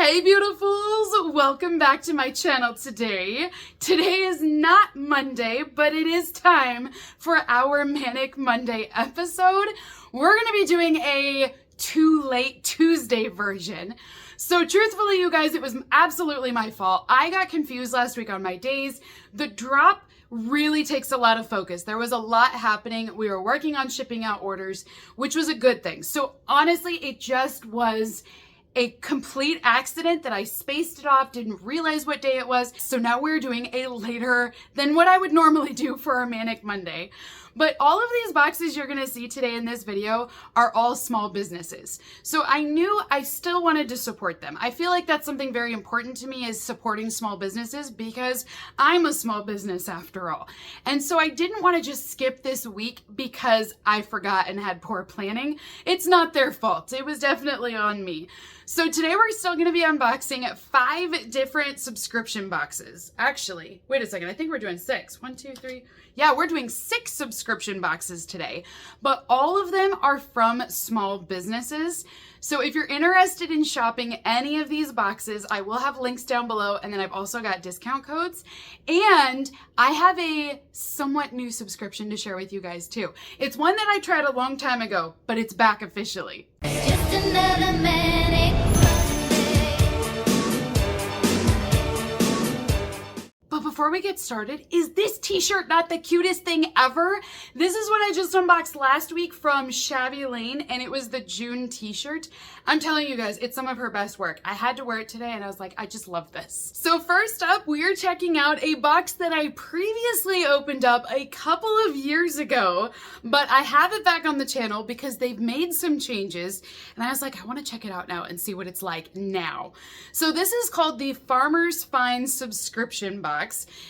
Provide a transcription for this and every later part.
Hey beautifuls, welcome back to my channel today. Today is not Monday, but it is time for our Manic Monday episode. We're gonna be doing a Too Late Tuesday version. So truthfully, you guys, it was absolutely my fault. I got confused last week on my days. The drop really takes a lot of focus. There was a lot happening. We were working on shipping out orders, which was a good thing. So honestly, it just was a complete accident that I spaced it off, didn't realize what day it was. So now we're doing a later than what I would normally do for our Manic Monday. But all of these boxes you're gonna see today in this video are all small businesses. So I knew I still wanted to support them. I feel like that's something very important to me, is supporting small businesses, because I'm a small business after all. And so I didn't want to just skip this week because I forgot and had poor planning. It's not their fault. It was definitely on me. So today we're still going to be unboxing 5 different subscription boxes. Actually, wait a second. I think we're doing 6. 1, 2, 3. Yeah, we're doing 6 subscription boxes today, but all of them are from small businesses. So if you're interested in shopping any of these boxes, I will have links down below, and then I've also got discount codes. And I have a somewhat new subscription to share with you guys too. It's one that I tried a long time ago, but it's back officially. Just another Manic. But before we get started, is this t-shirt not the cutest thing ever? This is what I just unboxed last week from Shabby Lane, and it was the June t-shirt. I'm telling you guys, it's some of her best work. I had to wear it today, and I was like, I just love this. So first up, we are checking out a box that I previously opened up a couple of years ago, but I have it back on the channel because they've made some changes, and I was like, I want to check it out now and see what it's like now. So this is called the Farmer's Find subscription box.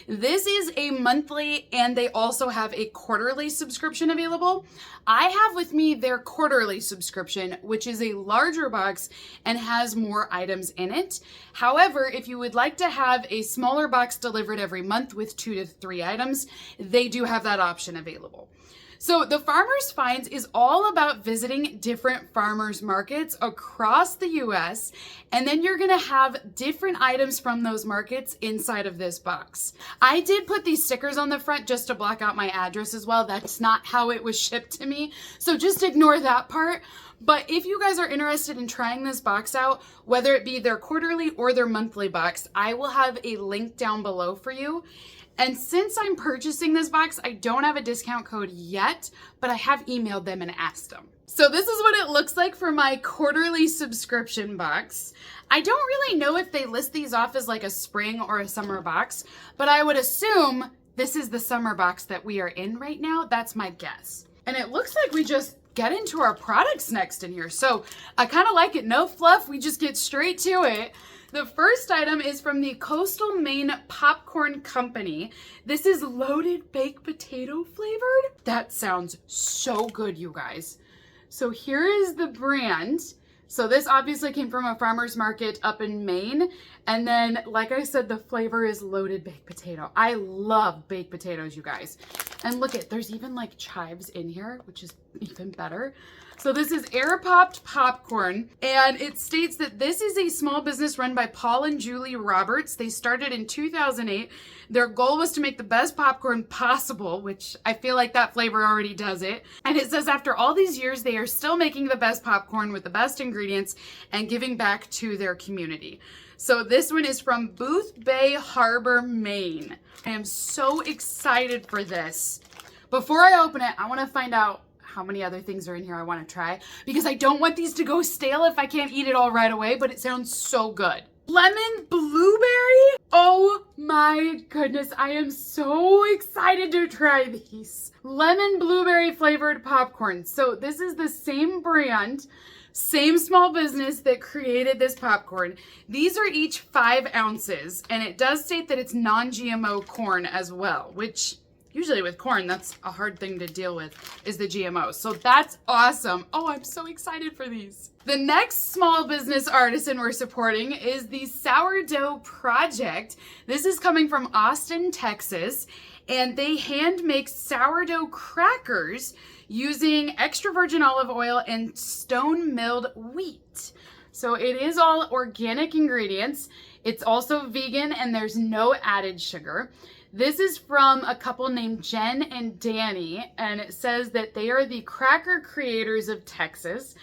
This is a monthly, and they also have a quarterly subscription available. I have with me their quarterly subscription, which is a larger box and has more items in it. However, if you would like to have a smaller box delivered every month with 2 to 3 items, they do have that option available. So the Farmers Finds is all about visiting different farmers markets across the US, and then you're gonna have different items from those markets inside of this box. I did put these stickers on the front just to block out my address as well. That's not how it was shipped to me, so just ignore that part. But if you guys are interested in trying this box out, whether it be their quarterly or their monthly box, I will have a link down below for you. And since I'm purchasing this box, I don't have a discount code yet, but I have emailed them and asked them. So this is what it looks like for my quarterly subscription box. I don't really know if they list these off as like a spring or a summer box, but I would assume this is the summer box that we are in right now. That's my guess. And it looks like we just get into our products next in here. So I kind of like it. No fluff. We just get straight to it. The first item is from the Coastal Maine Popcorn Company. This is loaded baked potato flavored. That sounds so good, you guys. So here is the brand. So this obviously came from a farmer's market up in Maine. And then, like I said, the flavor is loaded baked potato. I love baked potatoes, you guys. And look at, there's even like chives in here, which is even better. So this is air popped popcorn, and it states that this is a small business run by Paul and Julie Roberts. They started in 2008. Their goal was to make the best popcorn possible, which I feel like that flavor already does it. And it says after all these years, they are still making the best popcorn with the best ingredients and giving back to their community. So this one is from Booth Bay Harbor, Maine. I am so excited for this. Before I open it, I want to find out how many other things are in here I want to try, because I don't want these to go stale if I can't eat it all right away, but it sounds so good. Lemon blueberry? Oh my goodness, I am so excited to try these. Lemon blueberry flavored popcorn. So this is the same brand, same small business that created this popcorn. These are each 5 ounces, and it does state that it's non-GMO corn as well, which usually with corn, that's a hard thing to deal with, is the GMOs. So that's awesome. Oh, I'm so excited for these. The next small business artisan we're supporting is the Sourdough Project. This is coming from Austin, Texas, and they hand make sourdough crackers using extra virgin olive oil and stone milled wheat. So it is all organic ingredients. It's also vegan and there's no added sugar. This is from a couple named Jen and Danny, and it says that they are the cracker creators of Texas.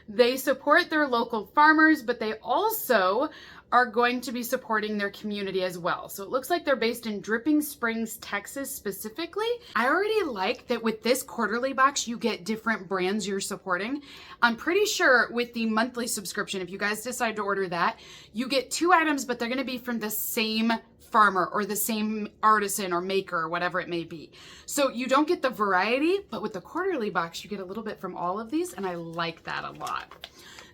They support their local farmers, but they also are going to be supporting their community as well. So it looks like they're based in Dripping Springs, Texas specifically. I already like that with this quarterly box, you get different brands you're supporting. I'm pretty sure with the monthly subscription, if you guys decide to order that, you get 2 items, but they're gonna be from the same farmer or the same artisan or maker or whatever it may be. So you don't get the variety, but with the quarterly box, you get a little bit from all of these, and I like that a lot.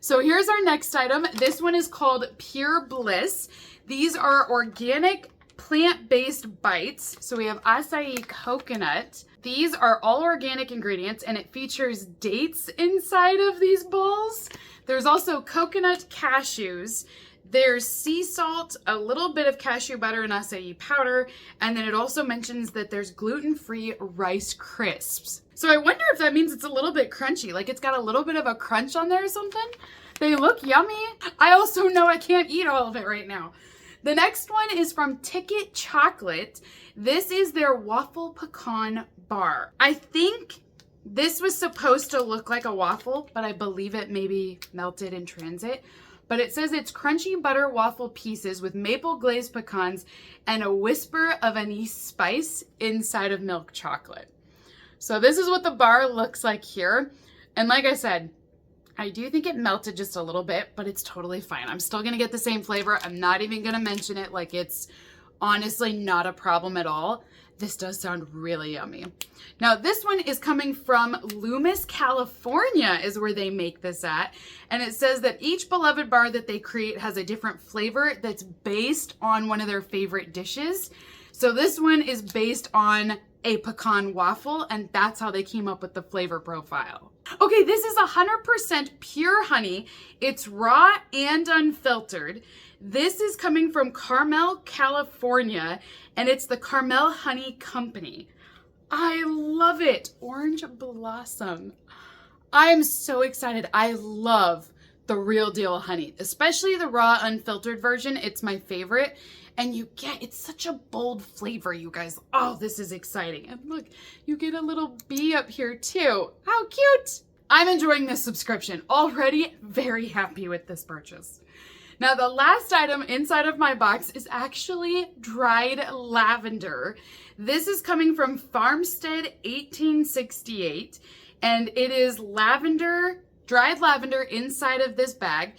So here's our next item. This one is called Pure Bliss. These are organic plant-based bites. So we have acai coconut. These are all organic ingredients and it features dates inside of these balls. There's also coconut cashews. There's sea salt, a little bit of cashew butter and acai powder, and then it also mentions that there's gluten-free rice crisps. So I wonder if that means it's a little bit crunchy, like it's got a little bit of a crunch on there or something. They look yummy. I also know I can't eat all of it right now. The next one is from Ticket Chocolate. This is their waffle pecan bar. I think this was supposed to look like a waffle, but I believe it maybe melted in transit. But it says it's crunchy butter waffle pieces with maple glazed pecans and a whisper of anise spice inside of milk chocolate. So this is what the bar looks like here. And like I said, I do think it melted just a little bit, but it's totally fine. I'm still gonna get the same flavor. I'm not even gonna mention it, like it's honestly not a problem at all. This does sound really yummy. Now this one is coming from Loomis, California is where they make this at. And it says that each beloved bar that they create has a different flavor that's based on one of their favorite dishes. So this one is based on a pecan waffle, and that's how they came up with the flavor profile. Okay, this is 100% pure honey. It's raw and unfiltered. This is coming from Carmel, California, and it's the Carmel Honey Company. I love it. Orange Blossom. I am so excited. I love the real deal honey, especially the raw unfiltered version. It's my favorite. And you get, it's such a bold flavor, you guys. Oh, this is exciting. And look, you get a little bee up here too. How cute. I'm enjoying this subscription. Already very happy with this purchase. Now, the last item inside of my box is actually dried lavender. This is coming from Farmstead 1868, and it is lavender, dried lavender inside of this bag.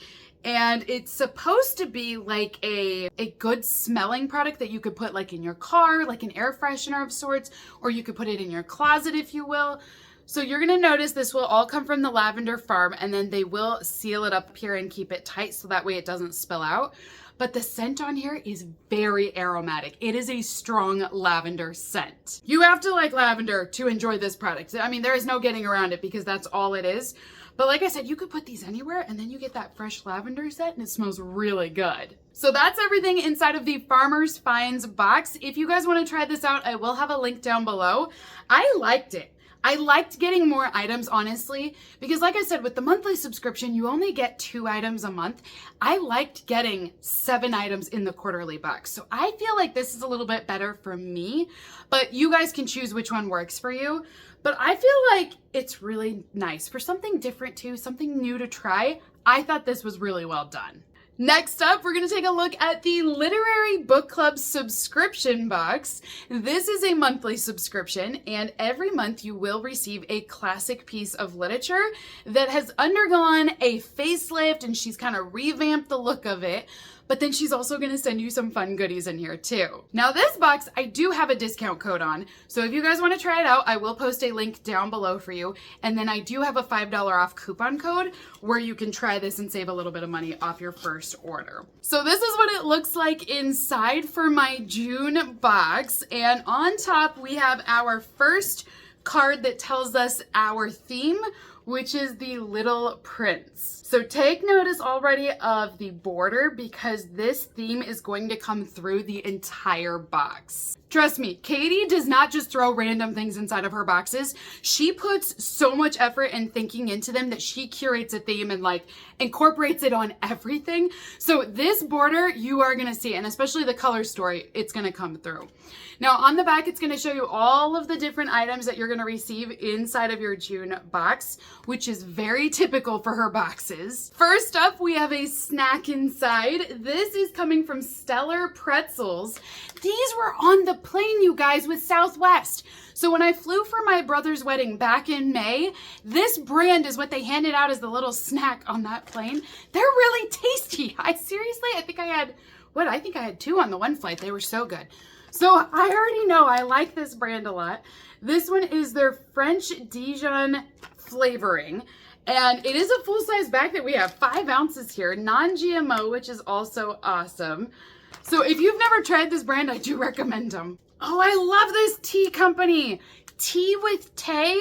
And it's supposed to be like a good smelling product that you could put like in your car, like an air freshener of sorts, or you could put it in your closet, if you will. So you're gonna notice this will all come from the lavender farm, and then they will seal it up here and keep it tight so that way it doesn't spill out. But the scent on here is very aromatic. It is a strong lavender scent. You have to like lavender to enjoy this product. I mean, there is no getting around it because that's all it is. But like I said, you could put these anywhere and then you get that fresh lavender scent and it smells really good. So that's everything inside of the Farmer's Finds box. If you guys want to try this out, I will have a link down below. I liked it. I liked getting more items, honestly, because like I said, with the monthly subscription, you only get 2 items a month. I liked getting 7 items in the quarterly box. So I feel like this is a little bit better for me, but you guys can choose which one works for you. But I feel like it's really nice for something different too, something new to try. I thought this was really well done. Next up, we're going to take a look at the Literary Book Club subscription box. This is a monthly subscription, and every month you will receive a classic piece of literature that has undergone a facelift, and she's kind of revamped the look of it. But then she's also going to send you some fun goodies in here too. Now this box, I do have a discount code on. So if you guys want to try it out, I will post a link down below for you. And then I do have a $5 off coupon code where you can try this and save a little bit of money off your first order. So this is what it looks like inside for my June box. And on top, we have our first card that tells us our theme, which is the Little Prince. So take notice already of the border because this theme is going to come through the entire box. Trust me, Katie does not just throw random things inside of her boxes. She puts so much effort and thinking into them that she curates a theme and like incorporates it on everything. So this border you are gonna see, and especially the color story, it's gonna come through. Now on the back, it's gonna show you all of the different items that you're gonna receive inside of your June box, which is very typical for her boxes. First up, we have a snack inside. This is coming from Stellar Pretzels. These were on the plane, you guys, with Southwest. So when I flew for my brother's wedding back in May, this brand is what they handed out as the little snack on that plane. They're really tasty. I think I had 2 on the one flight. They were so good. So I already know I like this brand a lot. This one is their French Dijon flavoring. And it is a full-size bag that we have 5 ounces here, non-GMO, which is also awesome. So if you've never tried this brand, I do recommend them. Oh, I love this tea company. Tea with Tay.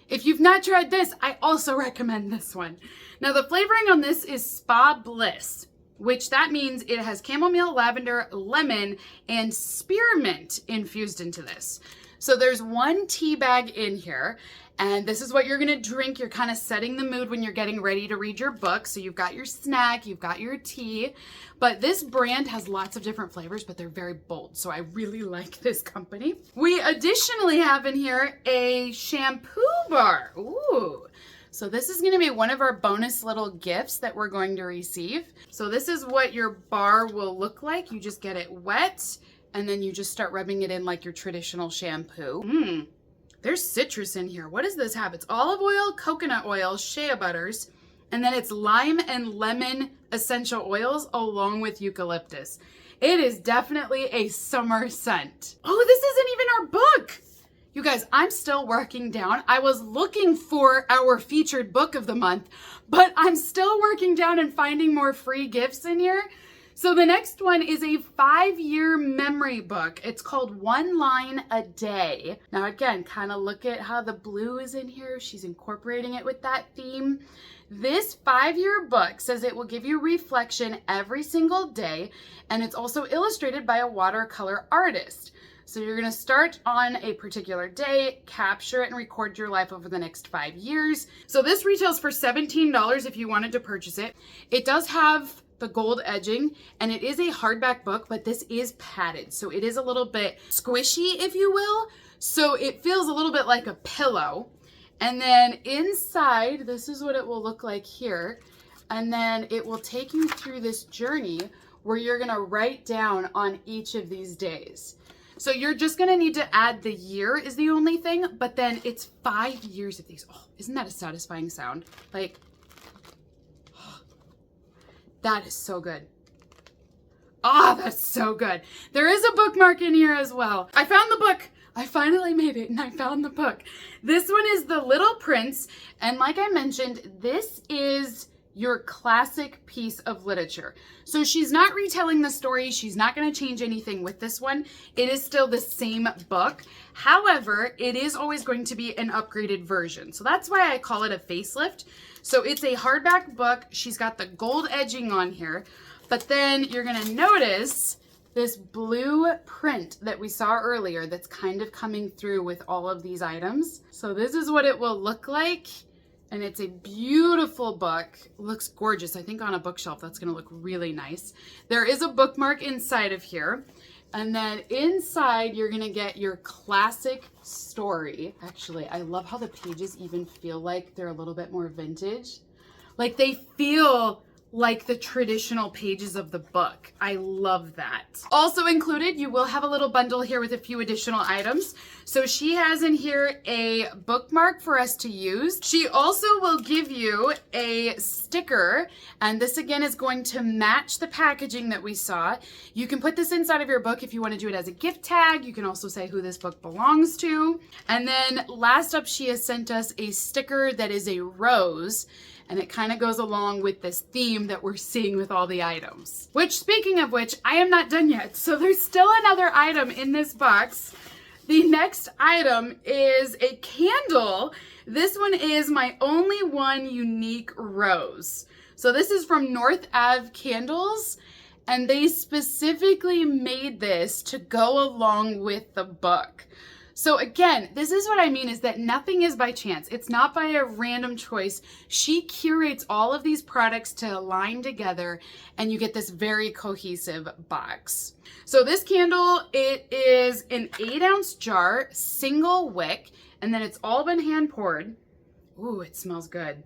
If you've not tried this, I also recommend this one. Now the flavoring on this is Spa Bliss, which that means it has chamomile, lavender, lemon, and spearmint infused into this. So there's 1 tea bag in here, and this is what you're gonna drink. You're kind of setting the mood when you're getting ready to read your book. So you've got your snack, you've got your tea, but this brand has lots of different flavors, but they're very bold. So I really like this company. We additionally have in here a shampoo bar. Ooh. So this is gonna be one of our bonus little gifts that we're going to receive. So this is what your bar will look like. You just get it wet, and then you just start rubbing it in like your traditional shampoo. There's citrus in here. What does this have? It's olive oil, coconut oil, shea butters, and then it's lime and lemon essential oils along with eucalyptus. It is definitely a summer scent. Oh, this isn't even our book. You guys, I'm still working down. I was looking for our featured book of the month, but I'm still working down and finding more free gifts in here. So the next one is a 5-year memory book. It's called One Line a Day. Now again, kind of look at how the blue is in here. She's incorporating it with that theme. This 5-year book says it will give you reflection every single day, and it's also illustrated by a watercolor artist. So you're gonna start on a particular day, capture it, and record your life over the next 5 years. So this retails for $17 if you wanted to purchase it. It does have the gold edging, and it is a hardback book, but this is padded. So it is a little bit squishy, if you will. So it feels a little bit like a pillow. And then inside, this is what it will look like here. And then it will take you through this journey where you're gonna write down on each of these days. So you're just gonna need to add the year is the only thing, but then it's 5 years of these. Oh, isn't that a satisfying sound? Like, that is so good. Ah, that's so good. There is a bookmark in here as well. I found the book. I finally made it and I found the book. This one is The Little Prince. And like I mentioned, this is your classic piece of literature. So she's not retelling the story. She's not going to change anything with this one. It is still the same book. However, it is always going to be an upgraded version. So that's why I call it a facelift. So it's a hardback book. She's got the gold edging on here, but then you're going to notice this blue print that we saw earlier that's kind of coming through with all of these items. So this is what it will look like. And it's a beautiful book. Looks gorgeous. I think on a bookshelf, that's gonna look really nice. There is a bookmark inside of here. And then inside, you're gonna get your classic story. Actually, I love how the pages even feel like they're a little bit more vintage. Like they feel like the traditional pages of the book. I love that. Also included, you will have a little bundle here with a few additional items. So she has in here a bookmark for us to use. She also will give you a sticker, and this again is going to match the packaging that we saw. You can put this inside of your book if you want to do it as a gift tag. You can also say who this book belongs to. And then last up, she has sent us a sticker that is a rose. And it kind of goes along with this theme that we're seeing with all the items. Which, speaking of which, I am not done yet. So there's still another item in this box. The next item is a candle. This one is My Only One Unique Rose. So this is from North Ave Candles. And they specifically made this to go along with the book. So again, this is what I mean, is that nothing is by chance. It's not by a random choice. She curates all of these products to align together, and you get this very cohesive box. So this candle, it is an 8-ounce jar, single wick, and then it's all been hand poured. Ooh, it smells good.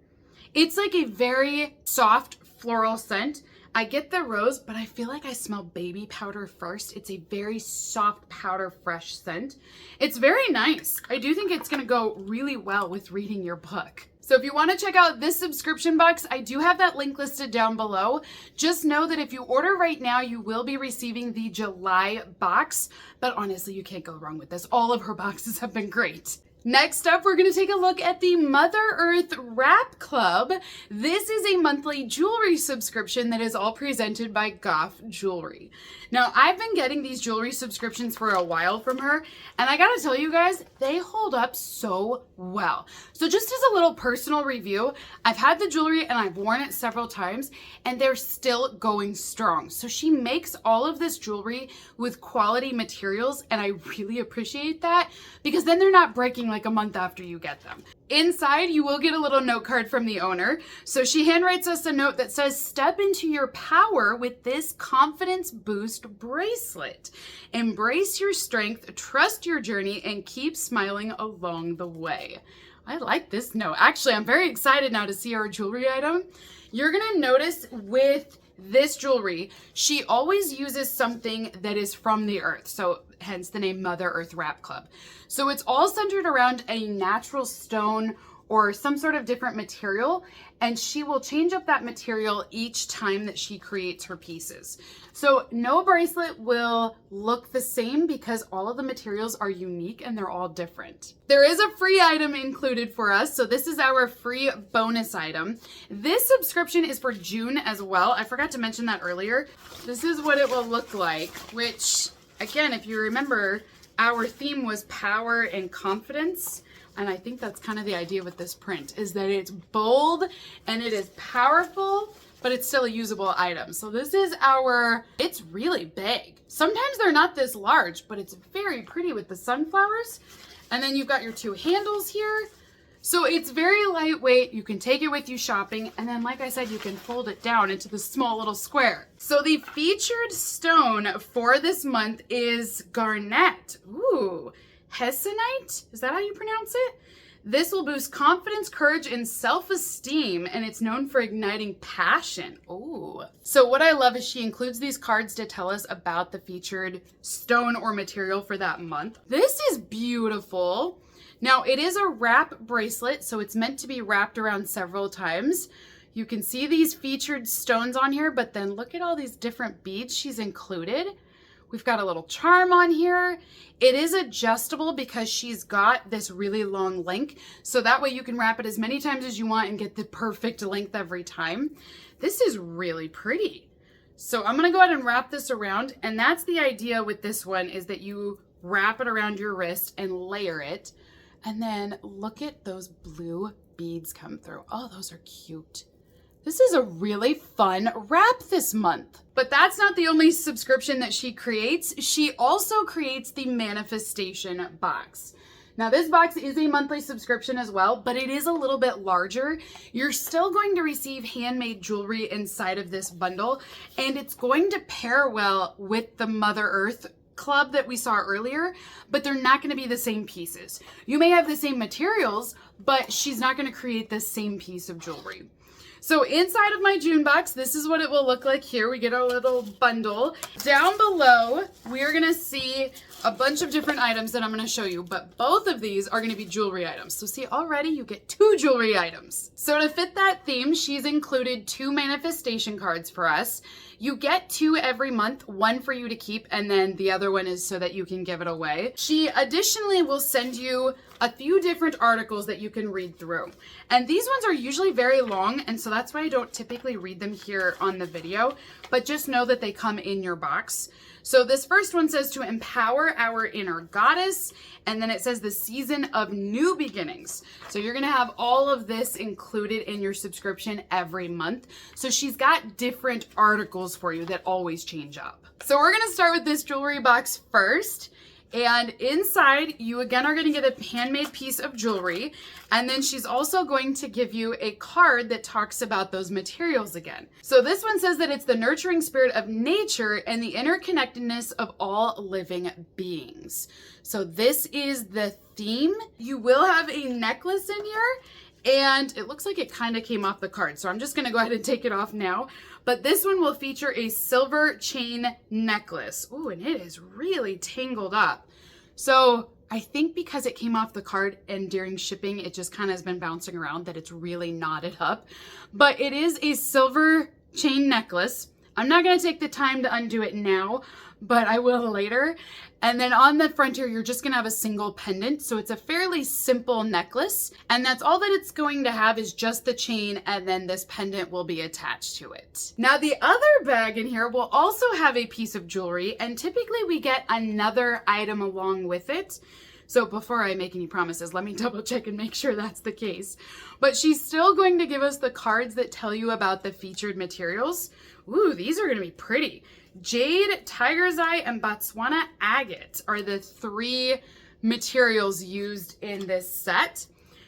It's like a very soft floral scent. I get the rose, but I feel like I smell baby powder first. It's a very soft powder fresh scent. It's very nice. I do think it's gonna go really well with reading your book. So if you want to check out this subscription box, I do have that link listed down below. Just know that if you order right now, you will be receiving the July box, but honestly, you can't go wrong with this. All of her boxes have been great. Next up, we're going to take a look at the Mother Earth Wrap Club. This is a monthly jewelry subscription that is all presented by Goff Jewelry. Now, I've been getting these jewelry subscriptions for a while from her, and I gotta tell you guys, they hold up so well. So just as a little personal review, I've had the jewelry and I've worn it several times, and they're still going strong. So she makes all of this jewelry with quality materials, and I really appreciate that, because then they're not breaking like a month after you get them. Inside, you will get a little note card from the owner. So she handwrites us a note that says, "Step into your power with this confidence boost bracelet. Embrace your strength, trust your journey, and keep smiling along the way." I like this note. Actually, I'm very excited now to see our jewelry item. You're gonna notice with this jewelry, she always uses something that is from the earth. So hence the name Mother Earth Wrap Club. So it's all centered around a natural stone or some sort of different material, and she will change up that material each time that she creates her pieces. So no bracelet will look the same because all of the materials are unique and they're all different. There is a free item included for us, so this is our free bonus item. This subscription is for June as well. I forgot to mention that earlier. This is what it will look like, which, again, if you remember, our theme was power and confidence. And I think that's kind of the idea with this print, is that it's bold and it is powerful, but it's still a usable item. So this is it's really big. Sometimes they're not this large, but it's very pretty with the sunflowers. And then you've got your two handles here. So it's very lightweight. You can take it with you shopping. And then, like I said, you can fold it down into the small little square. So the featured stone for this month is garnet. Ooh. Hessonite? Is that how you pronounce it? This will boost confidence, courage, and self-esteem, and it's known for igniting passion. Ooh. So what I love is she includes these cards to tell us about the featured stone or material for that month. This is beautiful. Now, it is a wrap bracelet, so it's meant to be wrapped around several times. You can see these featured stones on here, but then look at all these different beads she's included. We've got a little charm on here. It is adjustable because she's got this really long length. So that way you can wrap it as many times as you want and get the perfect length every time. This is really pretty. So I'm gonna go ahead and wrap this around. And that's the idea with this one, is that you wrap it around your wrist and layer it. And then look at those blue beads come through. Oh, those are cute. This is a really fun wrap this month. But that's not the only subscription that she creates. She also creates the manifestation box. Now this box is a monthly subscription as well, but it is a little bit larger. You're still going to receive handmade jewelry inside of this bundle, and it's going to pair well with the Mother Earth Club that we saw earlier, but they're not going to be the same pieces. You may have the same materials, but she's not going to create the same piece of jewelry. So inside of my June box, this is what it will look like here. We get our little bundle. Down below, we're gonna see a bunch of different items that I'm gonna show you, but both of these are gonna be jewelry items. So see, already you get 2 jewelry items. So to fit that theme, she's included 2 manifestation cards for us. You get 2 every month, 1 for you to keep, and then the other one is so that you can give it away. She additionally will send you a few different articles that you can read through. And these ones are usually very long, and so that's why I don't typically read them here on the video, but just know that they come in your box. So this first one says to empower our inner goddess, and then it says the season of new beginnings. So you're gonna have all of this included in your subscription every month. So she's got different articles for you that always change up. So we're gonna start with this jewelry box first. And inside, you again are going to get a handmade piece of jewelry. And then she's also going to give you a card that talks about those materials again. So this one says that it's the nurturing spirit of nature and the interconnectedness of all living beings. So this is the theme. You will have a necklace in here. And it looks like it kind of came off the card. So I'm just going to go ahead and take it off now. But this one will feature a silver chain necklace. Ooh, and it is really tangled up. So I think because it came off the card and during shipping, it just kind of has been bouncing around that it's really knotted up. But it is a silver chain necklace. I'm not going to take the time to undo it now, but I will later. And then on the front here, you're just going to have a single pendant. So it's a fairly simple necklace. And that's all that it's going to have is just the chain, and then this pendant will be attached to it. Now the other bag in here will also have a piece of jewelry, and typically we get another item along with it. So before I make any promises, let me double check and make sure that's the case. But she's still going to give us the cards that tell you about the featured materials. Ooh, these are going to be pretty. Jade, Tiger's Eye, and Botswana Agate are the 3 materials used in this set.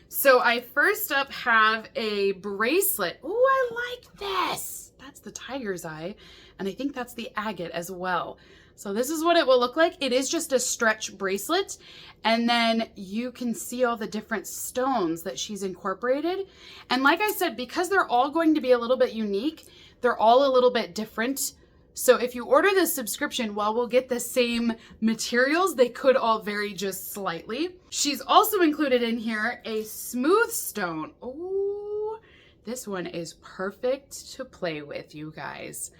So I first up have a bracelet. Ooh, I like this. That's the Tiger's Eye, and I think that's the agate as well. So this is what it will look like. It is just a stretch bracelet, and then you can see all the different stones that she's incorporated. And like I said, because they're all going to be a little bit unique, they're all a little bit different. So if you order this subscription, while we'll get the same materials, they could all vary just slightly. She's also included in here a smooth stone. Oh, this one is perfect to play with, you guys.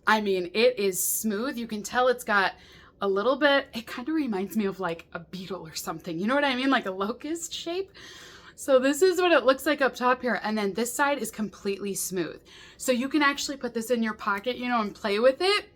I mean, it is smooth. You can tell it's got a little bit, it kind of reminds me of like a beetle or something. You know what I mean? Like a locust shape. So this is what it looks like up top here. And then this side is completely smooth. So you can actually put this in your pocket, you know, and play with it.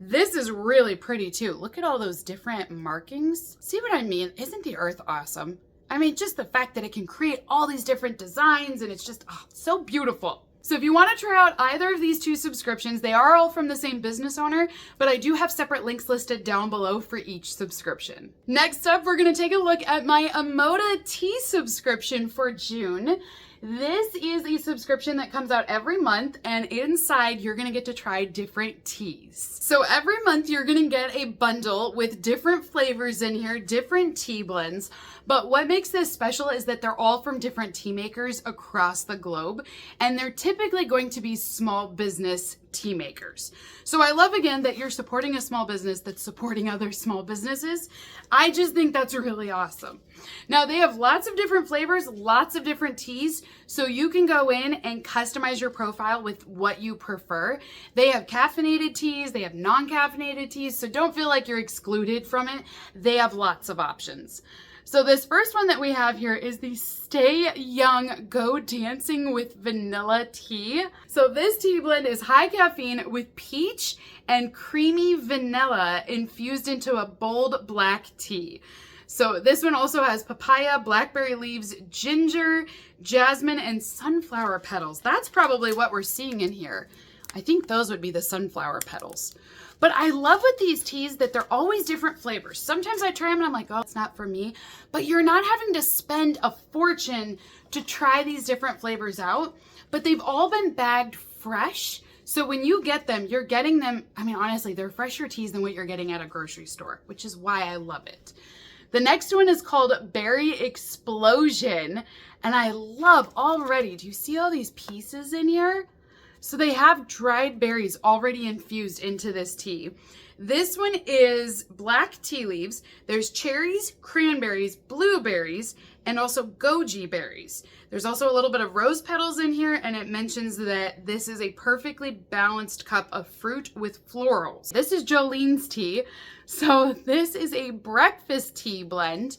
This is really pretty too. Look at all those different markings. See what I mean? Isn't the earth awesome? I mean, just the fact that it can create all these different designs, and it's just so beautiful. So if you want to try out either of these 2 subscriptions, they are all from the same business owner, but I do have separate links listed down below for each subscription. Next up, we're going to take a look at my Amoda tea subscription for June. This is a subscription that comes out every month, and inside you're going to get to try different teas. So every month you're going to get a bundle with different flavors in here, different tea blends. But what makes this special is that they're all from different tea makers across the globe, and they're typically going to be small business tea makers. So I love again that you're supporting a small business that's supporting other small businesses. I just think that's really awesome. Now they have lots of different flavors, lots of different teas, so you can go in and customize your profile with what you prefer. They have caffeinated teas, they have non-caffeinated teas, so don't feel like you're excluded from it. They have lots of options. So this first one that we have here is the Stay Young Go Dancing with Vanilla Tea. So this tea blend is high caffeine with peach and creamy vanilla infused into a bold black tea. So this one also has papaya, blackberry leaves, ginger, jasmine, and sunflower petals. That's probably what we're seeing in here. I think those would be the sunflower petals. But I love with these teas that they're always different flavors. Sometimes I try them and I'm like, oh, it's not for me. But you're not having to spend a fortune to try these different flavors out. But they've all been bagged fresh. So when you get them, you're getting them, I mean, honestly, they're fresher teas than what you're getting at a grocery store, which is why I love it. The next one is called Berry Explosion. And I love already, do you see all these pieces in here? So they have dried berries already infused into this tea. This one is black tea leaves. There's cherries, cranberries, blueberries, and also goji berries. There's also a little bit of rose petals in here, and it mentions that this is a perfectly balanced cup of fruit with florals. This is Jolene's tea. So this is a breakfast tea blend,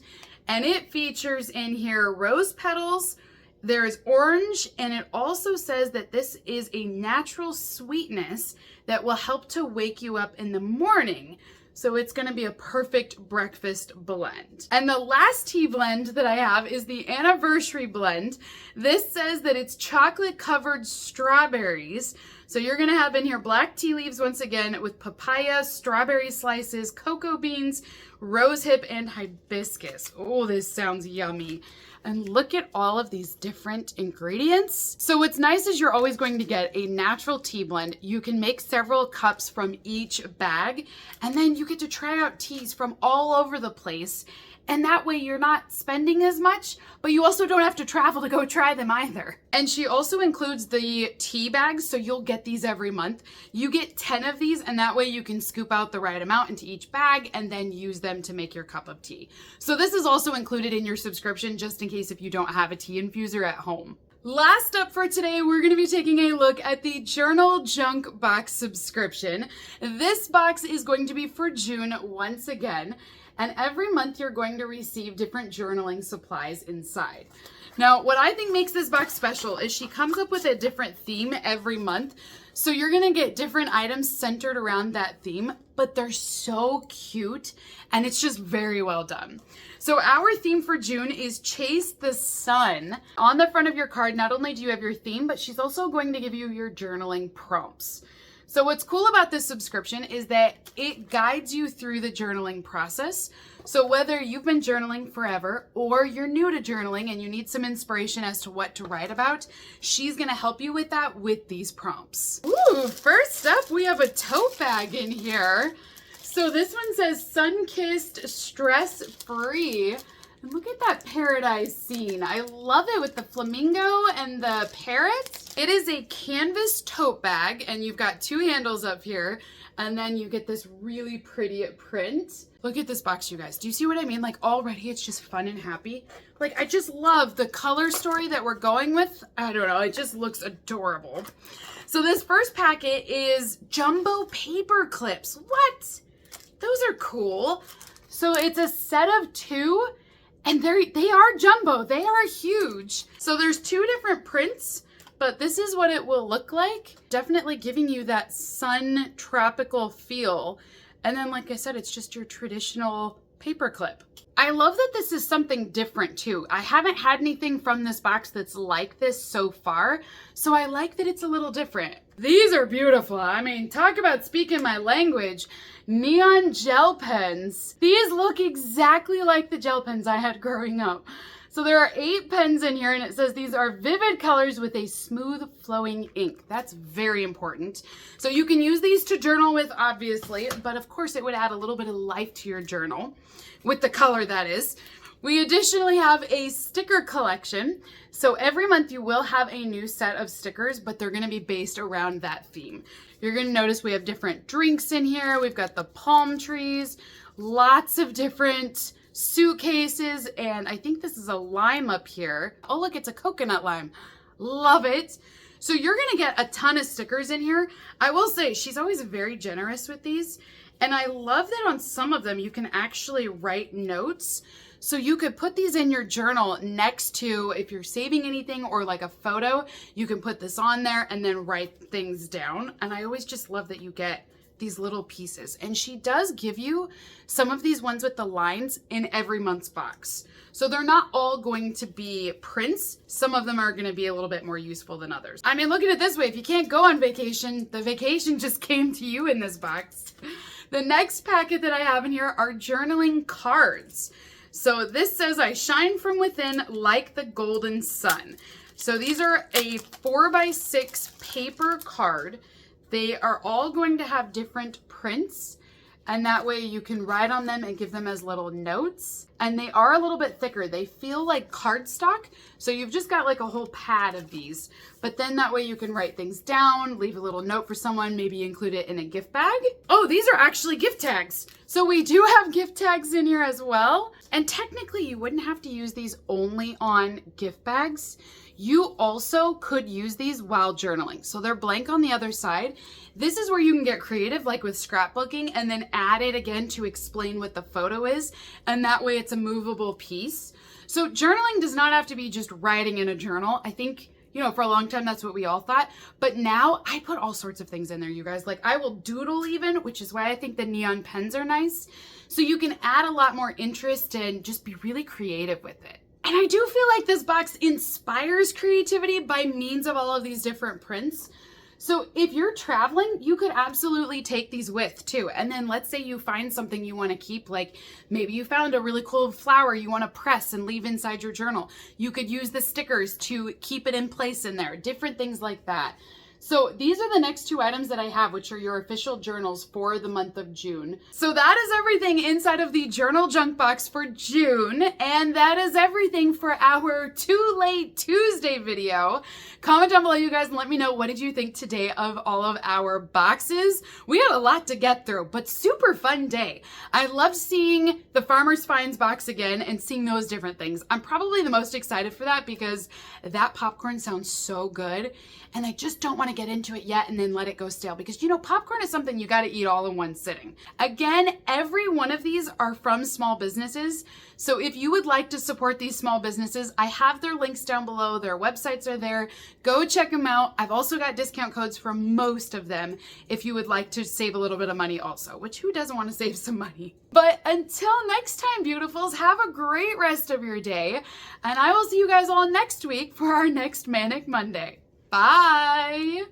and it features in here rose petals, There's orange, and it also says that this is a natural sweetness that will help to wake you up in the morning. So it's going to be a perfect breakfast blend. And the last tea blend that I have is the anniversary blend. This says that it's chocolate covered strawberries. So you're going to have in here black tea leaves once again with papaya, strawberry slices, cocoa beans, rosehip, and hibiscus. Oh, this sounds yummy. And look at all of these different ingredients. So what's nice is you're always going to get a natural tea blend. You can make several cups from each bag, and then you get to try out teas from all over the place. And that way you're not spending as much, but you also don't have to travel to go try them either. And she also includes the tea bags, so you'll get these every month. You get 10 of these, and that way you can scoop out the right amount into each bag and then use them to make your cup of tea. So this is also included in your subscription, just in case if you don't have a tea infuser at home. Last up for today, we're going to be taking a look at the Journal Junk Box subscription. This box is going to be for June once again. And every month you're going to receive different journaling supplies inside. Now, what I think makes this box special is she comes up with a different theme every month. So you're going to get different items centered around that theme, but they're so cute and it's just very well done. So our theme for June is Chase the Sun. On the front of your card, not only do you have your theme, but she's also going to give you your journaling prompts. So what's cool about this subscription is that it guides you through the journaling process. So whether you've been journaling forever or you're new to journaling and you need some inspiration as to what to write about, she's going to help you with that with these prompts. Ooh, first up, we have a tote bag in here. So this one says sun-kissed, stress-free. And look at that paradise scene. I love it with the flamingo and the parrot. It is a canvas tote bag, and you've got two handles up here, and then you get this really pretty print. Look at this box, you guys. Do you see what I mean? Like already it's just fun and happy. Like I just love the color story that we're going with. I don't know, it just looks adorable. So this first packet is jumbo paper clips. What? Those are cool. So it's a set of 2. And they are jumbo, they are huge. So there's 2 different prints, but this is what it will look like. Definitely giving you that sun tropical feel. And then like I said, it's just your traditional paper clip. I love that this is something different too. I haven't had anything from this box that's like this so far, so I like that it's a little different. These are beautiful. I mean, talk about speaking my language. Neon gel pens. These look exactly like the gel pens I had growing up. So there are 8 pens in here, and it says these are vivid colors with a smooth flowing ink. That's very important. So you can use these to journal with, obviously, but of course it would add a little bit of life to your journal with the color that is. We additionally have a sticker collection. So every month you will have a new set of stickers, but they're going to be based around that theme. You're going to notice we have different drinks in here. We've got the palm trees, lots of different suitcases, and I think this is a lime up here. Oh, look, it's a coconut lime. Love it. So you're going to get a ton of stickers in here. I will say she's always very generous with these, and I love that on some of them you can actually write notes. So you could put these in your journal next to, if you're saving anything or like a photo, you can put this on there and then write things down. And I always just love that you get these little pieces. And she does give you some of these ones with the lines in every month's box. So they're not all going to be prints. Some of them are going to be a little bit more useful than others. I mean, look at it this way. If you can't go on vacation, the vacation just came to you in this box. The next packet that I have in here are journaling cards. So this says, I shine from within like the golden sun. So these are a 4x6 paper card. They are all going to have different prints, and that way you can write on them and give them as little notes. And they are a little bit thicker. They feel like cardstock, so you've just got like a whole pad of these. But then that way you can write things down, leave a little note for someone, maybe include it in a gift bag. Oh, these are actually gift tags. So we do have gift tags in here as well. And technically you wouldn't have to use these only on gift bags. You also could use these while journaling. So they're blank on the other side. This is where you can get creative, like with scrapbooking, and then add it again to explain what the photo is. And that way it's a movable piece. So journaling does not have to be just writing in a journal. I think, you know, for a long time, that's what we all thought. But now I put all sorts of things in there, you guys. Like I will doodle even, which is why I think the neon pens are nice. So you can add a lot more interest and just be really creative with it. And I do feel like this box inspires creativity by means of all of these different prints. So if you're traveling, you could absolutely take these with too. And then let's say you find something you want to keep, like maybe you found a really cool flower you want to press and leave inside your journal. You could use the stickers to keep it in place in there, different things like that. So these are the next two items that I have, which are your official journals for the month of June. So that is everything inside of the journal junk box for June. And that is everything for our Too Late Tuesday video. Comment down below, you guys, and let me know, what did you think today of all of our boxes? We had a lot to get through, but super fun day. I loved seeing the Farmer's Finds box again and seeing those different things. I'm probably the most excited for that because that popcorn sounds so good. And I just don't want to get into it yet and then let it go stale because, you know, popcorn is something you got to eat all in one sitting. Again, every one of these are from small businesses. So if you would like to support these small businesses, I have their links down below. Their websites are there. Go check them out. I've also got discount codes for most of them if you would like to save a little bit of money also, which who doesn't want to save some money? But until next time, beautifuls, have a great rest of your day. And I will see you guys all next week for our next Manic Monday. Bye.